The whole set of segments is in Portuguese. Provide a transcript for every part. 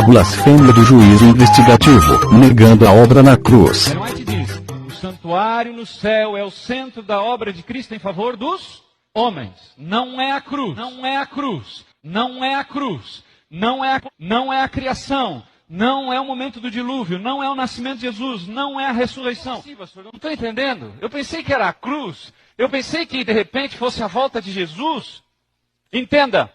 blasfêmia do juízo investigativo, negando a obra na cruz. Ellen White diz: o santuário no céu é o centro da obra de Cristo em favor dos homens. Não é a cruz. Não é a cruz. Não é a cruz. Não é a criação. Não é o momento do dilúvio. Não é o nascimento de Jesus. Não é a ressurreição. Sim, pastor, não estou entendendo. Eu pensei que era a cruz. Eu pensei que de repente fosse a volta de Jesus. Entenda.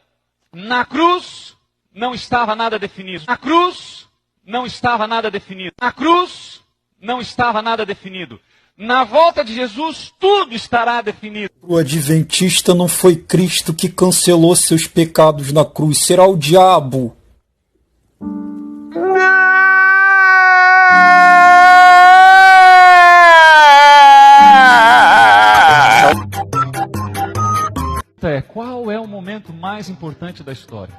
Na cruz não estava nada definido. Na cruz não estava nada definido. Na cruz não estava nada definido. Na volta de Jesus, tudo estará definido. O adventista não foi Cristo que cancelou seus pecados na cruz, será o diabo. Qual é o momento mais importante da história?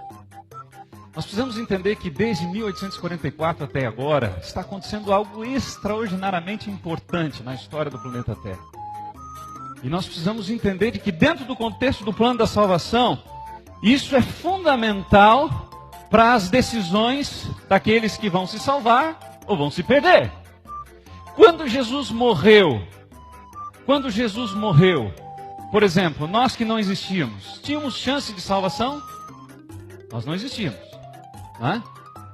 Nós precisamos entender que desde 1844 até agora está acontecendo algo extraordinariamente importante na história do planeta Terra. E nós precisamos entender de que dentro do contexto do plano da salvação, isso é fundamental para as decisões daqueles que vão se salvar ou vão se perder. Quando Jesus morreu, por exemplo, nós que não existíamos, tínhamos chance de salvação? Nós não existíamos.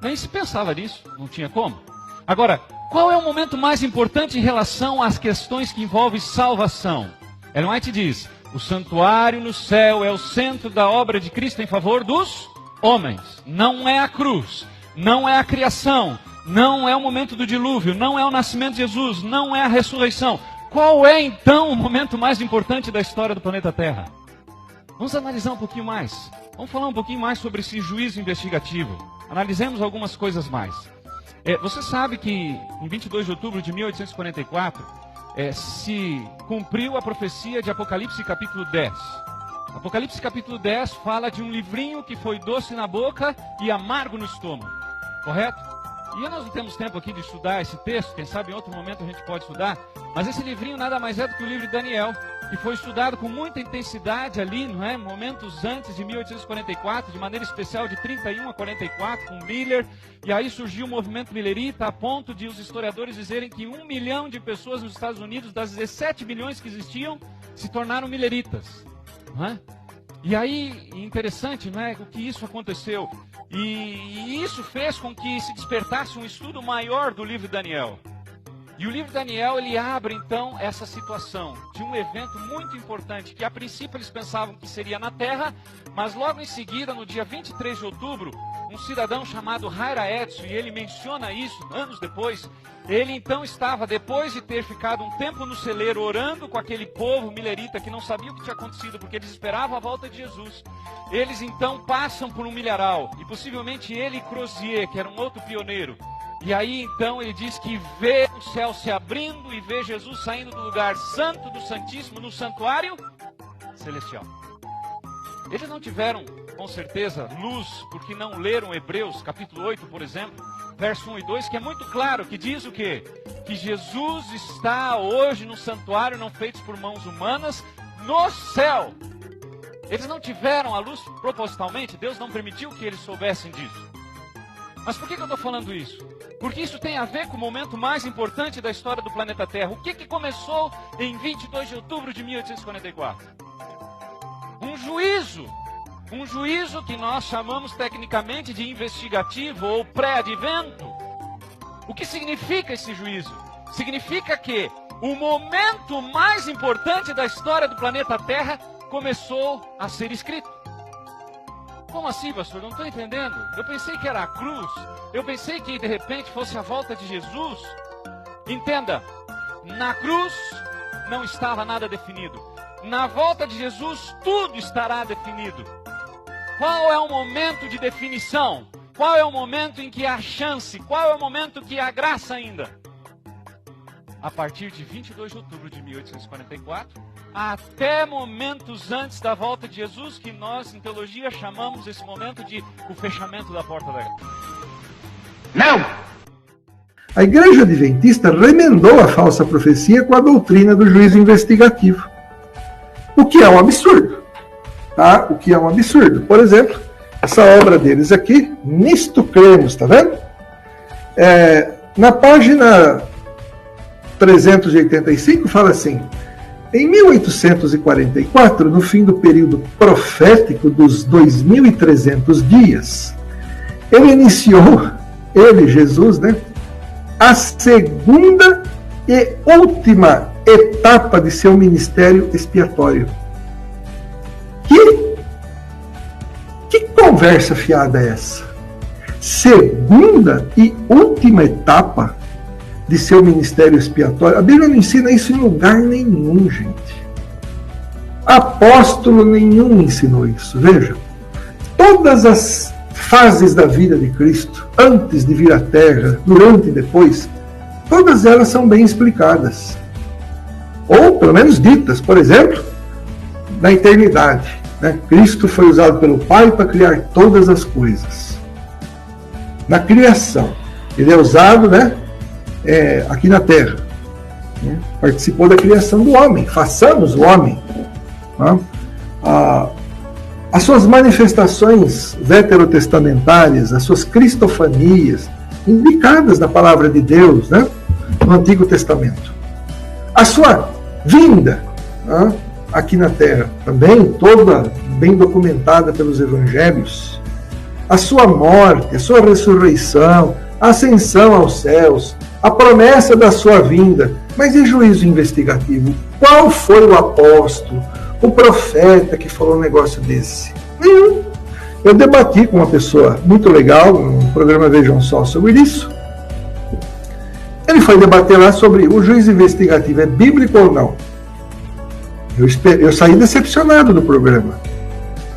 Nem se pensava nisso, não tinha como. Agora, qual é o momento mais importante em relação às questões que envolvem salvação? Ellen White diz: o santuário no céu é o centro da obra de Cristo em favor dos homens. Não é a cruz, não é a criação, não é o momento do dilúvio, não é o nascimento de Jesus, não é a ressurreição. Qual é então o momento mais importante da história do planeta Terra? Vamos analisar um pouquinho mais. Vamos falar um pouquinho mais sobre esse juízo investigativo. Analisemos algumas coisas mais. Você sabe que em 22 de outubro de 1844 se cumpriu a profecia de Apocalipse capítulo 10. Apocalipse capítulo 10 fala de um livrinho que foi doce na boca e amargo no estômago. Correto? E nós não temos tempo aqui de estudar esse texto, quem sabe em outro momento a gente pode estudar, mas esse livrinho nada mais é do que o livro de Daniel, que foi estudado com muita intensidade ali, não é? Momentos antes de 1844, de maneira especial de 31 a 44, com Miller, e aí surgiu o movimento millerita, a ponto de os historiadores dizerem que 1 milhão de pessoas nos Estados Unidos, das 17 milhões que existiam, se tornaram milleritas, não é? E aí, interessante, não é, o que isso aconteceu. E isso fez com que se despertasse um estudo maior do livro de Daniel. E o livro de Daniel, ele abre então essa situação de um evento muito importante, que a princípio eles pensavam que seria na Terra, mas logo em seguida, no dia 23 de outubro, um cidadão chamado Hira Edson, e ele menciona isso anos depois, ele então estava, depois de ter ficado um tempo no celeiro orando com aquele povo millerita que não sabia o que tinha acontecido, porque eles esperavam a volta de Jesus. Eles então passam por um milharal, e possivelmente ele e Crozier, que era um outro pioneiro. E aí então ele diz que vê o céu se abrindo e vê Jesus saindo do lugar santo do Santíssimo no santuário celestial. Eles não tiveram, com certeza, luz, porque não leram Hebreus, capítulo 8, por exemplo, verso 1 e 2, que é muito claro, que diz o quê? Que Jesus está hoje no santuário, não feito por mãos humanas, no céu. Eles não tiveram a luz propositalmente, Deus não permitiu que eles soubessem disso. Mas por que eu estou falando isso? Porque isso tem a ver com o momento mais importante da história do planeta Terra. O que começou em 22 de outubro de 1844? Um juízo que nós chamamos tecnicamente de investigativo ou pré-advento. O que significa esse juízo? Significa que o momento mais importante da história do planeta Terra começou a ser escrito. Como assim, pastor? Não estou entendendo. Eu pensei que era a cruz. Eu pensei que de repente fosse a volta de Jesus. Entenda, na cruz não estava nada definido. Na volta de Jesus tudo estará definido. Qual é o momento de definição? Qual é o momento em que há chance? Qual é o momento que há graça ainda? A partir de 22 de outubro de 1844, até momentos antes da volta de Jesus, que nós em teologia chamamos esse momento de o fechamento da porta da graça. Não! A Igreja Adventista remendou a falsa profecia com a doutrina do juízo investigativo. O que é um absurdo. Tá? O que é um absurdo. Por exemplo, essa obra deles aqui, Nisto Cremos, tá vendo? Na página 385 fala assim: em 1844, no fim do período profético dos 2.300 dias, ele iniciou, Jesus, né, a segunda e última etapa de seu ministério expiatório. Que conversa fiada é essa? Segunda e última etapa de seu ministério expiatório. A Bíblia não ensina isso em lugar nenhum, gente. Apóstolo nenhum ensinou isso. Veja, todas as fases da vida de Cristo, antes de vir à Terra, durante e depois, todas elas são bem explicadas. Ou, pelo menos, ditas. Por exemplo, na eternidade, né? Cristo foi usado pelo Pai para criar todas as coisas. Na criação, ele é usado, né, aqui na Terra. Né? Participou da criação do homem. Façamos o homem. Né? As suas manifestações veterotestamentárias, as suas cristofanias, indicadas na palavra de Deus, né, no Antigo Testamento. A sua vinda, né, aqui na Terra, também toda bem documentada pelos evangelhos. A sua morte, a sua ressurreição, a ascensão aos céus, a promessa da sua vinda. Mas em juízo investigativo, qual foi o apóstolo, o profeta que falou um negócio desse? Nenhum. Eu debati com uma pessoa muito legal, no programa Vejam Só, sobre isso. Ele foi debater lá sobre o juízo investigativo é bíblico ou não. Eu saí decepcionado do programa.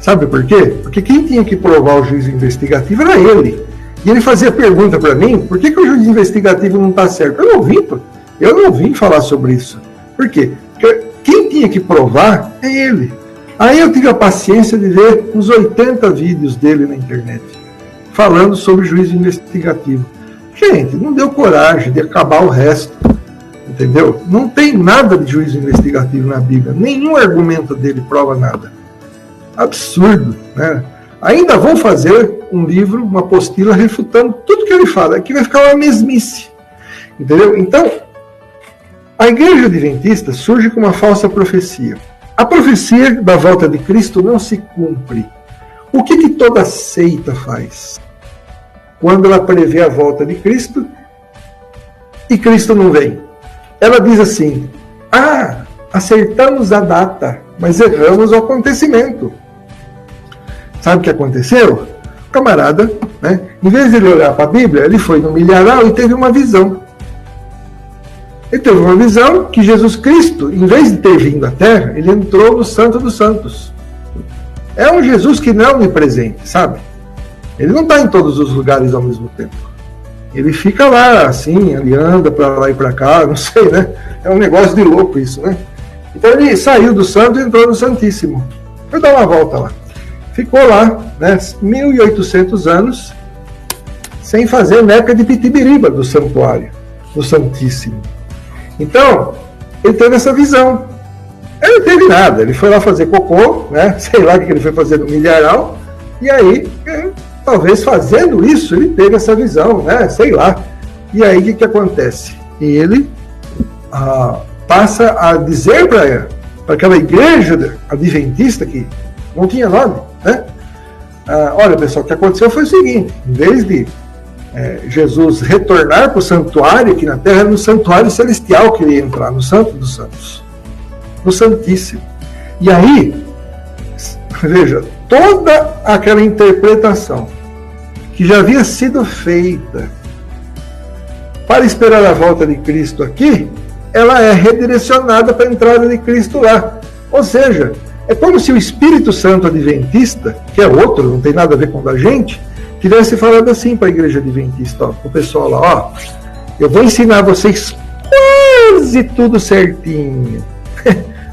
Sabe por quê? Porque quem tinha que provar o juízo investigativo era ele. E ele fazia pergunta para mim, por que o juízo investigativo não está certo? Eu não vim falar sobre isso. Por quê? Porque quem tinha que provar é ele. Aí eu tive a paciência de ver uns 80 vídeos dele na internet, falando sobre juízo investigativo. Gente, não deu coragem de acabar o resto. Entendeu? Não tem nada de juízo investigativo na Bíblia. Nenhum argumento dele prova nada. Absurdo, né? Ainda vou fazer um livro, uma apostila, refutando tudo que ele fala. Aqui vai ficar uma mesmice. Entendeu? Então, a Igreja Adventista surge com uma falsa profecia. A profecia da volta de Cristo não se cumpre. O que toda seita faz? Quando ela prevê a volta de Cristo e Cristo não vem. Ela diz assim: acertamos a data, mas erramos o acontecimento. Sabe o que aconteceu? O camarada, né, em vez de ele olhar para a Bíblia, ele foi no milharal e teve uma visão. Ele teve uma visão que Jesus Cristo, em vez de ter vindo à Terra, ele entrou no Santo dos Santos. É um Jesus que não é onipresente, sabe? Ele não está em todos os lugares ao mesmo tempo. Ele fica lá, assim, ele anda para lá e para cá, não sei, né? É um negócio de louco isso, né? Então ele saiu do Santo e entrou no Santíssimo. Foi dar uma volta lá. Ficou lá, né, 1.800 anos, sem fazer neca de pitibiriba do santuário, do Santíssimo. Então, ele teve essa visão. Ele não teve nada, ele foi lá fazer cocô, né? Sei lá o que ele foi fazer no milharal, e aí, talvez fazendo isso, ele teve essa visão, né? Sei lá. E aí, o que acontece? Ele passa a dizer para aquela igreja adventista que não tinha nome, né? Olha, pessoal, o que aconteceu foi o seguinte: em vez de Jesus retornar para o santuário aqui na Terra, era no santuário celestial que ele ia entrar, no Santo dos Santos, no Santíssimo. E aí, veja, toda aquela interpretação que já havia sido feita para esperar a volta de Cristo aqui, ela é redirecionada para a entrada de Cristo lá. Ou seja, é como se o Espírito Santo Adventista, que é outro, não tem nada a ver com a gente, tivesse falado assim para a Igreja Adventista, para o pessoal lá: eu vou ensinar vocês quase tudo certinho.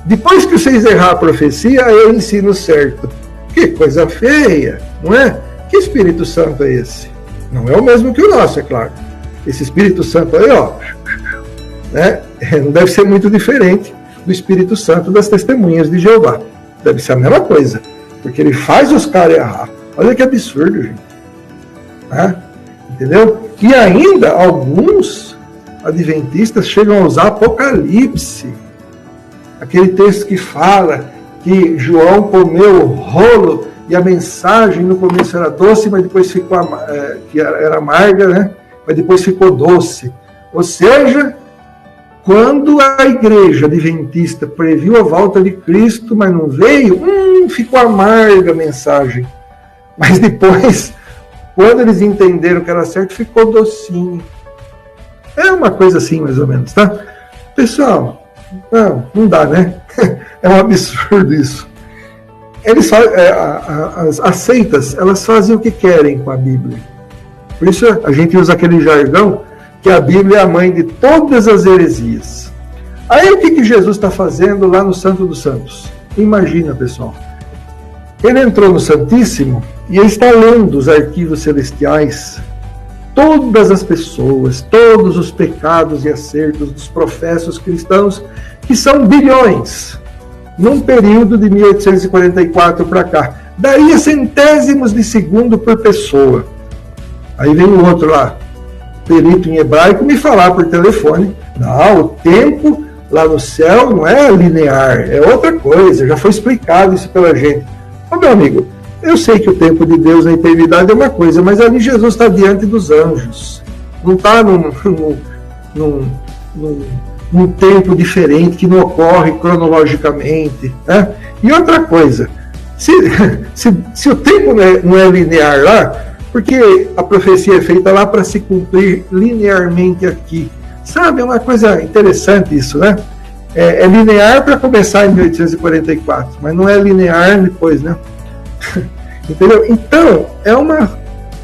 Depois que vocês errar a profecia, eu ensino certo. Que coisa feia, não é? Que Espírito Santo é esse? Não é o mesmo que o nosso, é claro. Esse Espírito Santo aí, né, não deve ser muito diferente do Espírito Santo das Testemunhas de Jeová. Deve ser a mesma coisa, porque ele faz os caras errar. Olha que absurdo, gente. Entendeu? E ainda alguns adventistas chegam a usar Apocalipse, aquele texto que fala que João comeu o rolo e a mensagem no começo era doce, mas depois ficou que era amarga, né? Mas depois ficou doce. Ou seja, quando a igreja adventista previu a volta de Cristo, mas não veio, ficou amarga a mensagem. Mas depois, quando eles entenderam que era certo, ficou docinho. É uma coisa assim, mais ou menos, tá? Pessoal, não dá, né? É um absurdo isso. Eles as seitas, elas fazem o que querem com a Bíblia. Por isso a gente usa aquele jargão que a Bíblia é a mãe de todas as heresias. Aí o que Jesus está fazendo lá no Santo dos Santos? Imagina, pessoal. Ele entrou no Santíssimo e ele está lendo os arquivos celestiais, todas as pessoas, todos os pecados e acertos dos professos cristãos, que são bilhões, num período de 1844 para cá. Daí a centésimos de segundo por pessoa. Aí vem o outro lá, perito em hebraico, me falar por telefone, não, o tempo lá no céu não é linear, é outra coisa, já foi explicado isso pela gente. Ô, meu amigo, eu sei que o tempo de Deus na eternidade é uma coisa, mas ali Jesus está diante dos anjos, não está num tempo diferente que não ocorre cronologicamente, né? E outra coisa, se o tempo não é linear lá, porque a profecia é feita lá para se cumprir linearmente aqui. Sabe, é uma coisa interessante isso, né? É linear para começar em 1844, mas não é linear depois, né? Entendeu? Então, é uma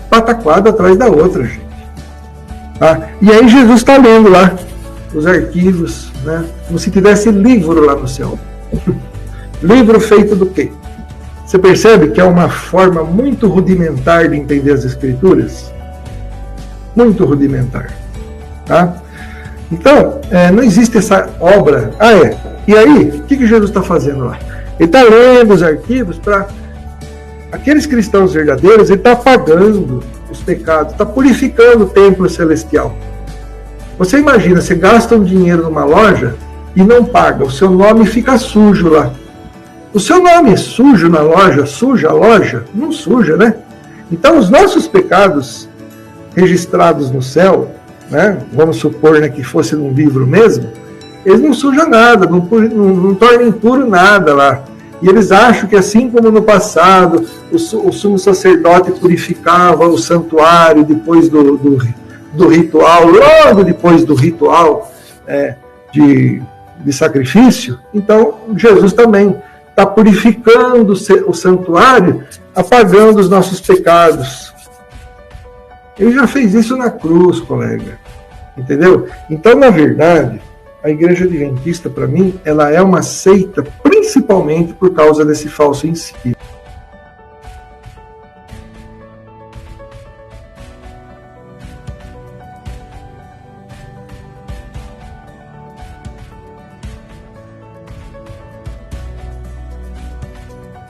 pataquada atrás da outra, gente. Tá? E aí Jesus está lendo lá os arquivos, né? Como se tivesse livro lá no céu. Livro feito do quê? Você percebe que é uma forma muito rudimentar de entender as Escrituras? Muito rudimentar. Tá? Então, não existe essa obra. E aí, o que Jesus está fazendo lá? Ele está lendo os arquivos para aqueles cristãos verdadeiros, ele está apagando os pecados, está purificando o templo celestial. Você imagina, você gasta um dinheiro numa loja e não paga, o seu nome fica sujo lá. O seu nome é sujo na loja, suja a loja? Não suja, né? Então, os nossos pecados registrados no céu, né, vamos supor, né, que fosse num livro mesmo, eles não sujam nada, não tornam impuro nada lá. E eles acham que, assim como no passado, o sumo sacerdote purificava o santuário depois do ritual, logo depois do ritual de sacrifício, então Jesus também está purificando o santuário, apagando os nossos pecados. Ele já fez isso na cruz, colega. Entendeu? Então, na verdade, a Igreja Adventista, para mim, ela é uma seita principalmente por causa desse falso ensino.